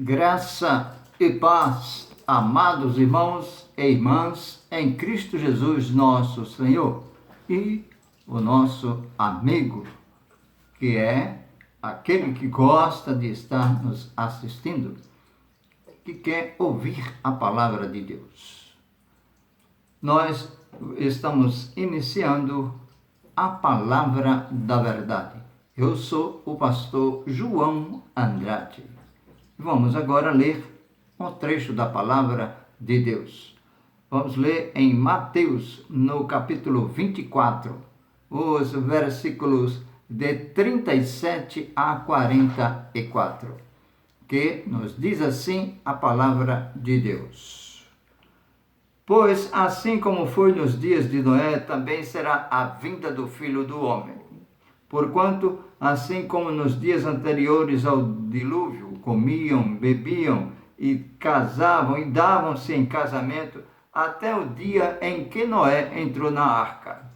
Graça e paz, amados irmãos e irmãs, em Cristo Jesus, nosso Senhor, e o nosso amigo, que é aquele que gosta de estar nos assistindo, que quer ouvir a palavra de Deus. Nós estamos iniciando a palavra da verdade. Eu sou o pastor João Andrade. Vamos agora ler um trecho da palavra de Deus. Vamos ler em Mateus, no capítulo 24, os versículos de 37 a 44, que nos diz assim a palavra de Deus. Pois assim como foi nos dias de Noé, também será a vinda do Filho do Homem. Porquanto, assim como nos dias anteriores ao dilúvio, comiam, bebiam e casavam e davam-se em casamento até o dia em que Noé entrou na arca.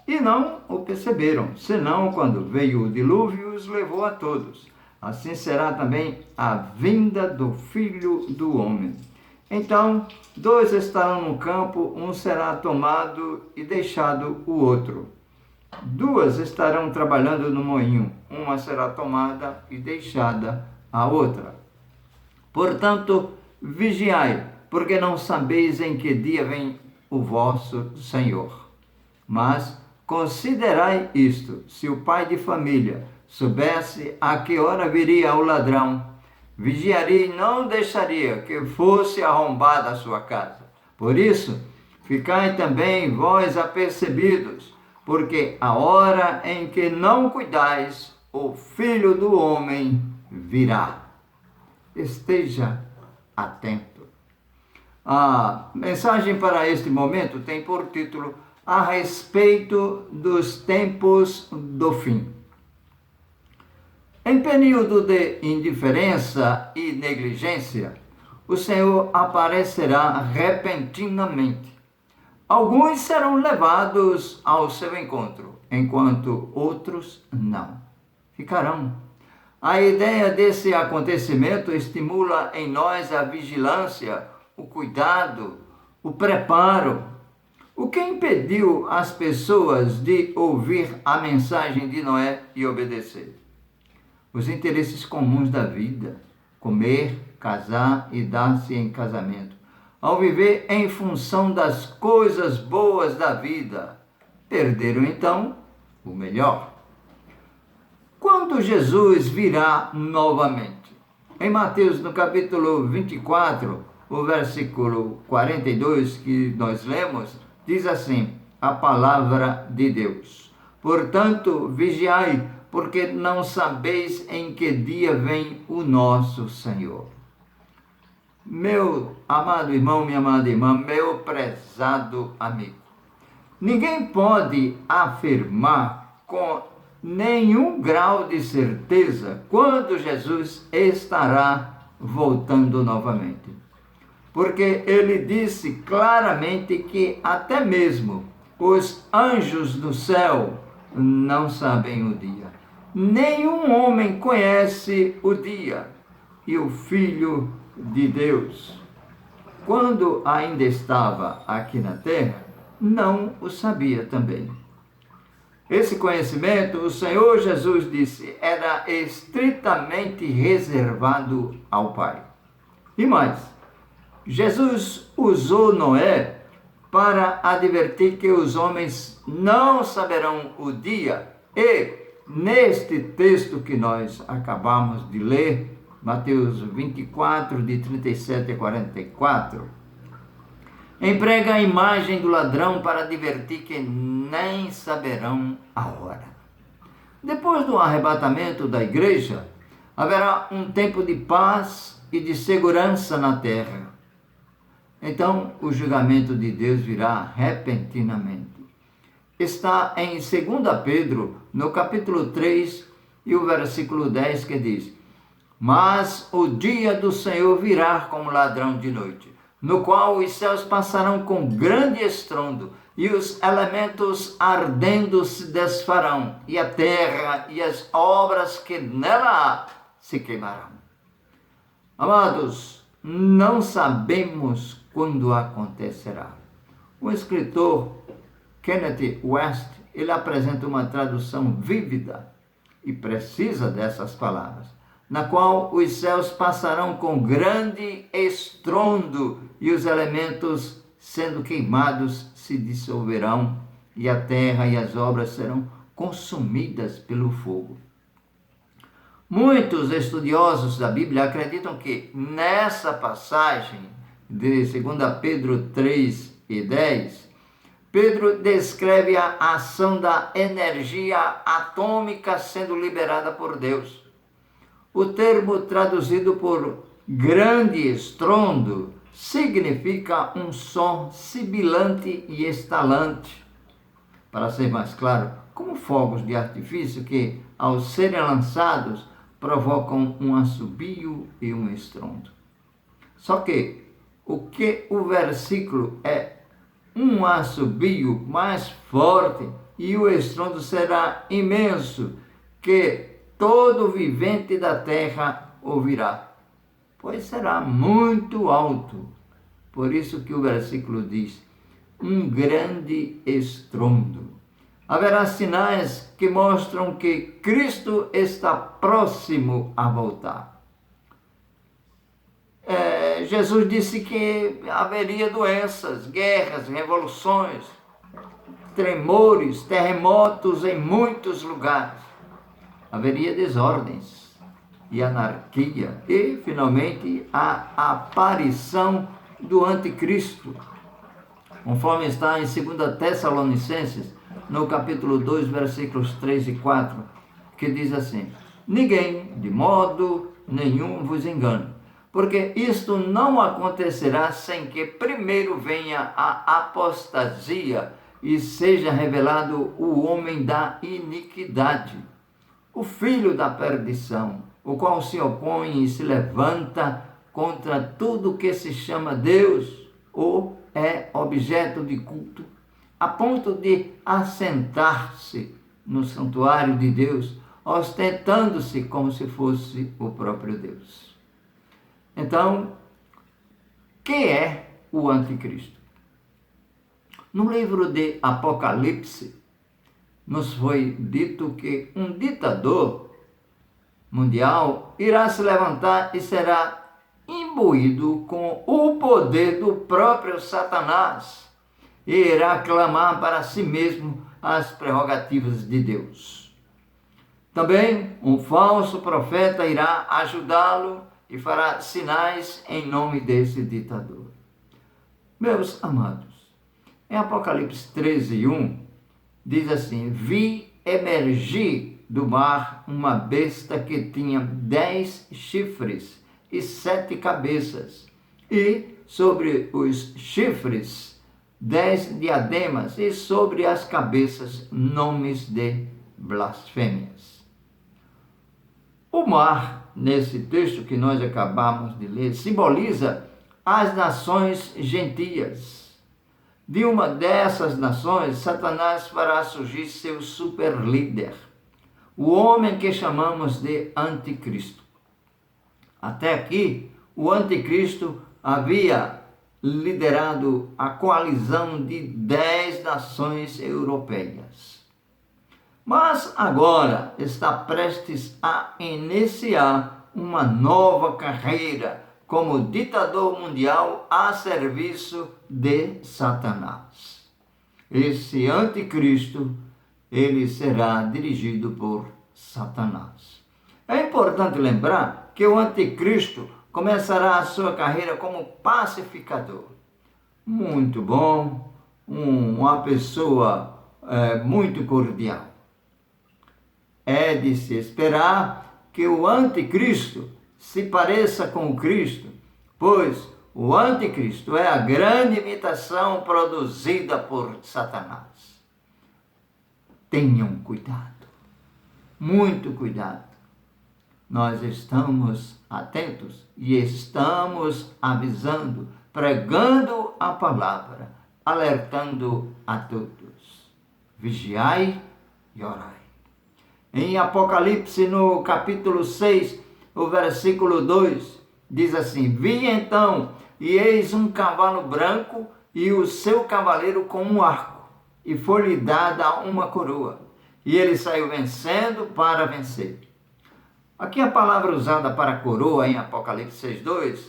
E não o perceberam, senão quando veio o dilúvio os levou a todos. Assim será também a vinda do Filho do Homem. Então, 2 estarão no campo, um será tomado e deixado o outro. 2 estarão trabalhando no moinho, uma será tomada e deixada a outra. Portanto, vigiai, porque não sabeis em que dia vem o vosso Senhor. Mas considerai isto: se o pai de família soubesse a que hora viria o ladrão, vigiaria e não deixaria que fosse arrombada a sua casa. Por isso, ficai também vós apercebidos, porque a hora em que não cuidais, o Filho do Homem virá. Esteja atento. A mensagem para este momento tem por título A respeito dos tempos do fim. Em período de indiferença e negligência, o Senhor aparecerá repentinamente. Alguns serão levados ao seu encontro, enquanto outros não. Ficarão. A ideia desse acontecimento estimula em nós a vigilância, o cuidado, o preparo. O que impediu as pessoas de ouvir a mensagem de Noé e obedecer? Os interesses comuns da vida, comer, casar e dar-se em casamento. Ao viver em função das coisas boas da vida, perderam então o melhor. Quando Jesus virá novamente? Em Mateus, no capítulo 24, o versículo 42 que nós lemos, diz assim a palavra de Deus: Portanto, vigiai, porque não sabeis em que dia vem o nosso Senhor. Meu amado irmão, minha amada irmã, meu prezado amigo, ninguém pode afirmar com nenhum grau de certeza quando Jesus estará voltando novamente. Porque ele disse claramente que até mesmo os anjos do céu não sabem o dia. Nenhum homem conhece o dia. E o Filho de Deus, quando ainda estava aqui na terra, não o sabia também. Esse conhecimento, o Senhor Jesus disse, era estritamente reservado ao Pai. E mais, Jesus usou Noé para advertir que os homens não saberão o dia. E, neste texto que nós acabamos de ler, Mateus 24, de 37 a 44, emprega a imagem do ladrão para advertir que nem saberão a hora. Depois do arrebatamento da igreja, haverá um tempo de paz e de segurança na terra. Então, o julgamento de Deus virá repentinamente. Está em 2 Pedro, no capítulo 3, e o versículo 10, que diz: Mas o dia do Senhor virá como ladrão de noite, no qual os céus passarão com grande estrondo, e os elementos ardendo se desfarão, e a terra e as obras que nela há se queimarão. Amados, não sabemos quando acontecerá. O escritor Kenneth West, ele apresenta uma tradução vívida e precisa dessas palavras, na qual os céus passarão com grande estrondo e os elementos, sendo queimados, se dissolverão e a terra e as obras serão consumidas pelo fogo. Muitos estudiosos da Bíblia acreditam que nessa passagem de 2 Pedro 3:10, Pedro descreve a ação da energia atômica sendo liberada por Deus. O termo traduzido por grande estrondo significa um som sibilante e estalante. Para ser mais claro, como fogos de artifício que, ao serem lançados, provocam um assobio e um estrondo. Só que o versículo é um assobio mais forte e o estrondo será imenso, que todo vivente da terra ouvirá, pois será muito alto. Por isso que o versículo diz, um grande estrondo. Haverá sinais que mostram que Cristo está próximo a voltar. Jesus disse que haveria doenças, guerras, revoluções, tremores, terremotos em muitos lugares. Haveria desordens e anarquia e, finalmente, a aparição do anticristo, conforme está em 2 Tessalonicenses, no capítulo 2, versículos 3 e 4, que diz assim, ninguém, de modo nenhum, vos engane, porque isto não acontecerá sem que primeiro venha a apostasia e seja revelado o homem da iniquidade, o filho da perdição, o qual se opõe e se levanta contra tudo que se chama Deus ou é objeto de culto, a ponto de assentar-se no santuário de Deus, ostentando-se como se fosse o próprio Deus. Então, quem é o anticristo? No livro de Apocalipse, nos foi dito que um ditador mundial irá se levantar e será imbuído com o poder do próprio Satanás e irá clamar para si mesmo as prerrogativas de Deus. Também um falso profeta irá ajudá-lo e fará sinais em nome desse ditador. Meus amados, em Apocalipse 13:1, diz assim, vi emergir do mar uma besta que tinha 10 chifres e 7 cabeças, e sobre os chifres 10 diademas, e sobre as cabeças nomes de blasfêmias. O mar, nesse texto que nós acabamos de ler, simboliza as nações gentias. De uma dessas nações, Satanás fará surgir seu superlíder, o homem que chamamos de anticristo. Até aqui, o anticristo havia liderado a coalizão de 10 nações europeias. Mas agora está prestes a iniciar uma nova carreira como ditador mundial a serviço de Satanás. Esse anticristo, ele será dirigido por Satanás. É importante lembrar que o anticristo começará a sua carreira como pacificador. Muito bom, uma pessoa muito cordial. É de se esperar que o anticristo se pareça com o Cristo, pois o anticristo é a grande imitação produzida por Satanás. Tenham cuidado, muito cuidado. Nós estamos atentos e estamos avisando, pregando a palavra, alertando a todos. Vigiai e orai. Em Apocalipse, no capítulo 6, o versículo 2, diz assim: vi então, e eis um cavalo branco, e o seu cavaleiro com um arco, e foi-lhe dada uma coroa, e ele saiu vencendo para vencer. Aqui a palavra usada para coroa em Apocalipse 6,2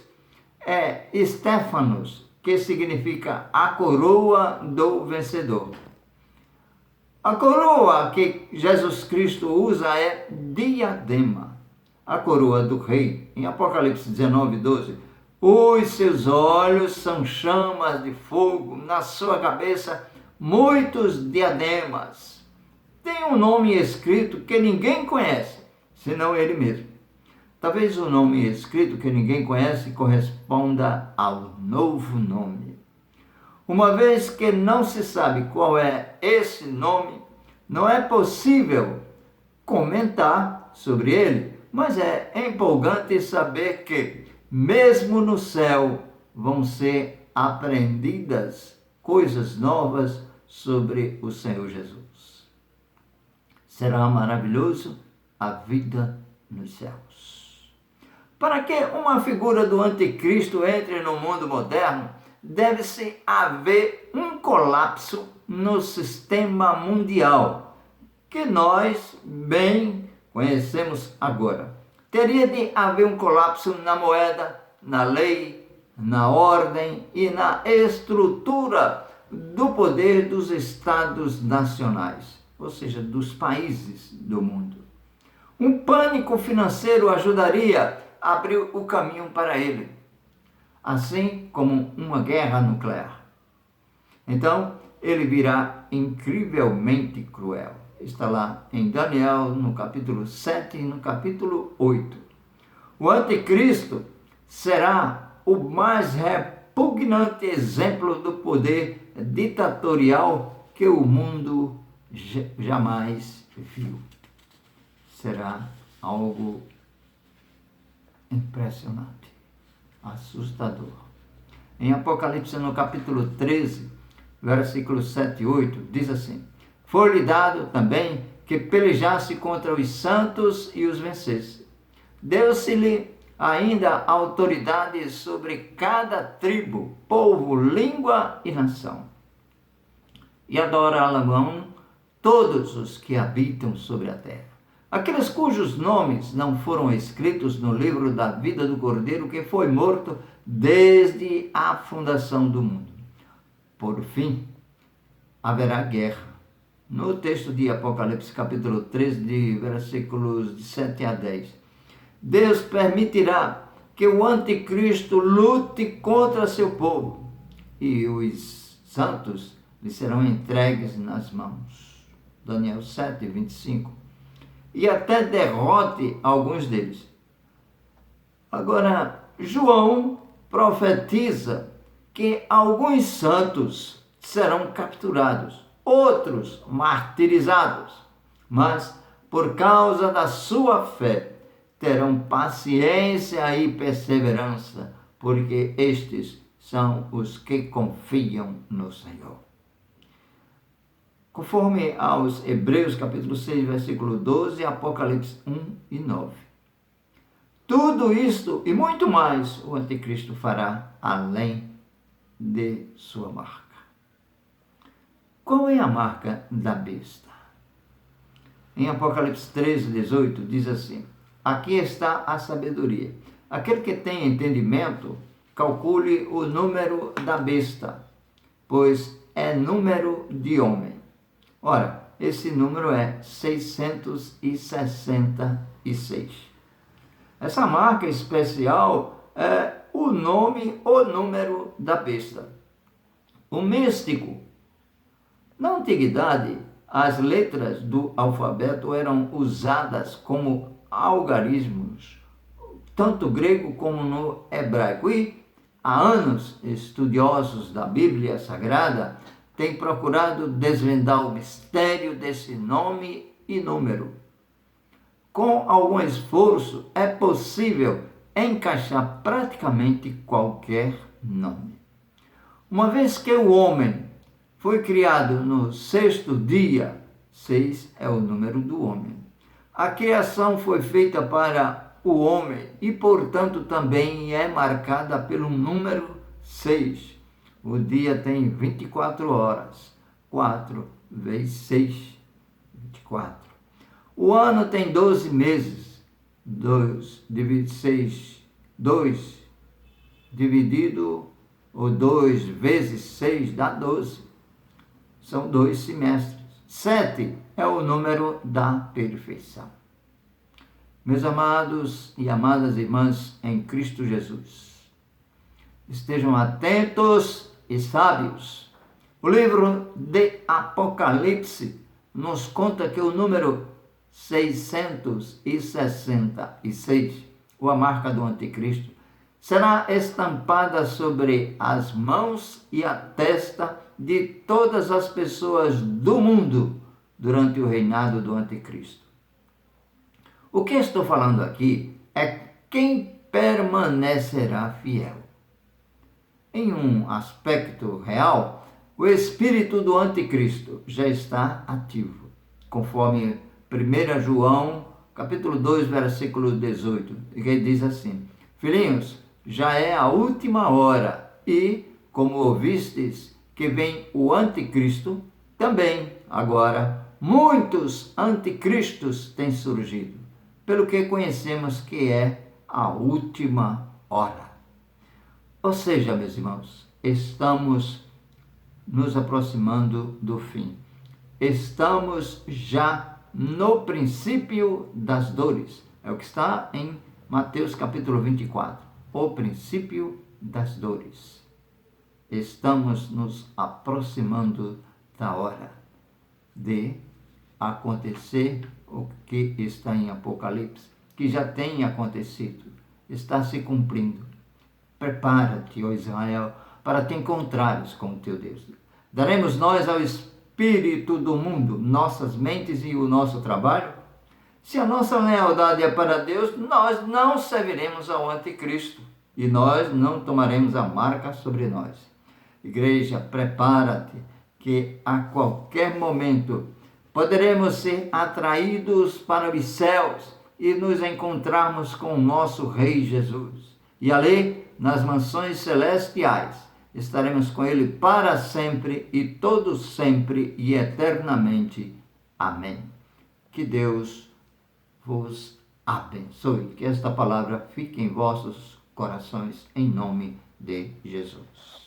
é Stephanos, que significa a coroa do vencedor. A coroa que Jesus Cristo usa é diadema, a coroa do rei. Em Apocalipse 19,12, os seus olhos são chamas de fogo, na sua cabeça muitos diademas. Tem um nome escrito que ninguém conhece, senão ele mesmo. Talvez o nome escrito que ninguém conhece corresponda ao novo nome. Uma vez que não se sabe qual é esse nome, não é possível comentar sobre ele, mas é empolgante saber que, mesmo no céu, vão ser aprendidas coisas novas sobre o Senhor Jesus. Será maravilhoso a vida nos céus. Para que uma figura do anticristo entre no mundo moderno, deve-se haver um colapso no sistema mundial, que nós bem conhecemos agora. Teria de haver um colapso na moeda, na lei, na ordem e na estrutura do poder dos estados nacionais, ou seja, dos países do mundo. Um pânico financeiro ajudaria a abrir o caminho para ele, assim como uma guerra nuclear. Então, ele virá incrivelmente cruel. Está lá em Daniel, no capítulo 7 e no capítulo 8. O anticristo será o mais repugnante exemplo do poder ditatorial que o mundo jamais viu. Será algo impressionante, assustador. Em Apocalipse, no capítulo 13, versículos 7 e 8, diz assim: foi-lhe dado também que pelejasse contra os santos e os vencesse. Deu-se-lhe ainda autoridade sobre cada tribo, povo, língua e nação. E adorá-lo-ão todos os que habitam sobre a terra. Aqueles cujos nomes não foram escritos no livro da vida do Cordeiro, que foi morto desde a fundação do mundo. Por fim, haverá guerra. No texto de Apocalipse, capítulo 13, de versículos de 7 a 10. Deus permitirá que o anticristo lute contra seu povo, e os santos lhe serão entregues nas mãos. Daniel 7, 25. E até derrote alguns deles. Agora, João profetiza que alguns santos serão capturados, outros martirizados, mas por causa da sua fé terão paciência e perseverança, porque estes são os que confiam no Senhor. Conforme aos Hebreus capítulo 6, versículo 12, Apocalipse 1 e 9. Tudo isto e muito mais o anticristo fará além de sua marca. Qual é a marca da besta? Em Apocalipse 13, 18, diz assim: aqui está a sabedoria. Aquele que tem entendimento, calcule o número da besta, pois é número de homem. Ora, esse número é 666. Essa marca especial é o número da besta. O místico. Na antiguidade, as letras do alfabeto eram usadas como algarismos, tanto grego como no hebraico. E há anos, estudiosos da Bíblia Sagrada têm procurado desvendar o mistério desse nome e número. Com algum esforço, é possível encaixar praticamente qualquer nome. Uma vez que o homem foi criado no sexto dia, 6 é o número do homem. A criação foi feita para o homem e, portanto, também é marcada pelo número 6. O dia tem 24 horas. 4 vezes 6, 24. O ano tem 12 meses. 2 dividido, ou 2 vezes 6 dá 12. São 2 semestres. 7 é o número da perfeição. Meus amados e amadas irmãs em Cristo Jesus, estejam atentos e sábios. O livro de Apocalipse nos conta que o número 666, ou a marca do anticristo, será estampada sobre as mãos e a testa de todas as pessoas do mundo durante o reinado do anticristo. O que estou falando aqui é quem permanecerá fiel. Em um aspecto real, o espírito do anticristo já está ativo, conforme 1 João, capítulo 2, versículo 18, que diz assim: Filhinhos, já é a última hora e, como ouvistes que vem o anticristo, também agora muitos anticristos têm surgido, pelo que conhecemos que é a última hora. Ou seja, meus irmãos, estamos nos aproximando do fim. Estamos já no princípio das dores. É o que está em Mateus capítulo 24. O princípio das dores. Estamos nos aproximando da hora de acontecer o que está em Apocalipse, que já tem acontecido, está se cumprindo. Prepara-te, ó Israel, para te encontrares com o teu Deus. Daremos nós ao espírito do mundo nossas mentes e o nosso trabalho? Se a nossa lealdade é para Deus, nós não serviremos ao anticristo e nós não tomaremos a marca sobre nós. Igreja, prepara-te, que a qualquer momento poderemos ser atraídos para os céus e nos encontrarmos com o nosso Rei Jesus. E ali, nas mansões celestiais, estaremos com Ele para sempre e todo sempre e eternamente. Amém. Que Deus vos abençoe. Que esta palavra fique em vossos corações, em nome de Jesus.